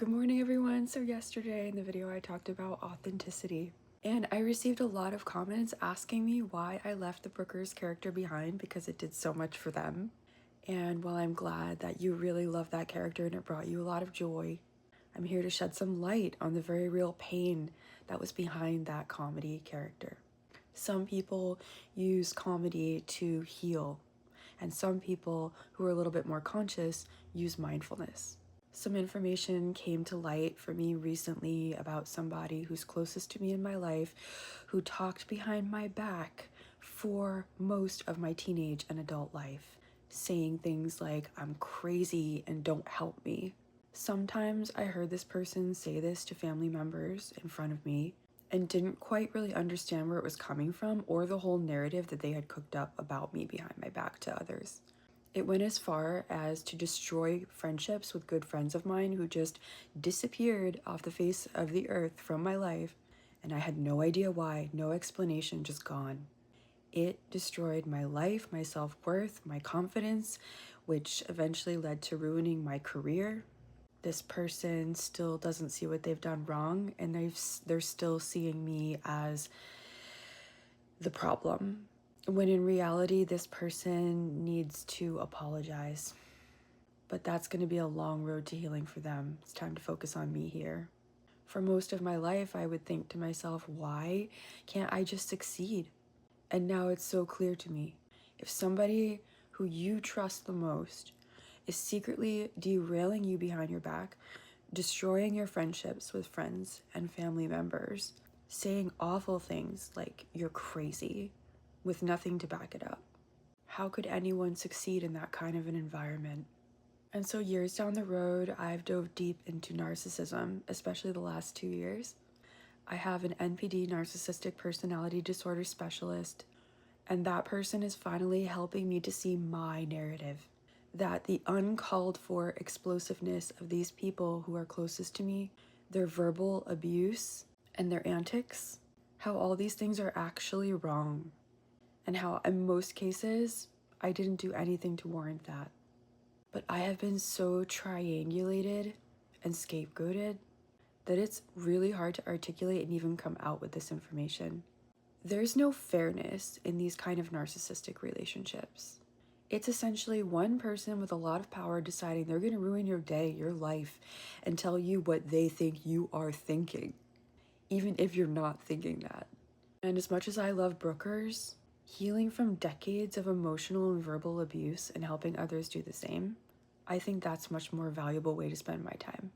Good morning, everyone. So yesterday in the video, I talked about authenticity, and I received a lot of comments asking me why I left the Brooker's character behind because it did so much for them. And while I'm glad that you really love that character and it brought you a lot of joy, I'm here to shed some light on the very real pain that was behind that comedy character. Some people use comedy to heal, and some people who are a little bit more conscious use mindfulness. Some information came to light for me recently about somebody who's closest to me in my life who talked behind my back for most of my teenage and adult life, saying things like, "I'm crazy and don't help me." Sometimes I heard this person say this to family members in front of me and didn't quite really understand where it was coming from or the whole narrative that they had cooked up about me behind my back to others. It went as far as to destroy friendships with good friends of mine who just disappeared off the face of the earth from my life, and I had no idea why, no explanation, just gone. It destroyed my life, my self-worth, my confidence, which eventually led to ruining my career. This person still doesn't see what they've done wrong, and they're still seeing me as the problem, when in reality this person needs to apologize. But that's going to be a long road to healing for them. It's time to focus on me here. For most of my life, I would think to myself, why can't I just succeed? And now it's so clear to me. If somebody who you trust the most is secretly derailing you behind your back, destroying your friendships with friends and family members, saying awful things like you're crazy with nothing to back it up, how could anyone succeed in that kind of an environment? And so years down the road, I've dove deep into narcissism, especially the last 2 years. I have an NPD, narcissistic personality disorder specialist, and that person is finally helping me to see my narrative, that the uncalled for explosiveness of these people who are closest to me, their verbal abuse and their antics, how all these things are actually wrong, and how in most cases I didn't do anything to warrant that. But I have been so triangulated and scapegoated that it's really hard to articulate and even come out with this information. There's no fairness in these kind of narcissistic relationships. It's essentially one person with a lot of power deciding they're going to ruin your day, your life, and tell you what they think you are thinking, even if you're not thinking that. And as much as I love Brookers, healing from decades of emotional and verbal abuse and helping others do the same, I think that's a much more valuable way to spend my time.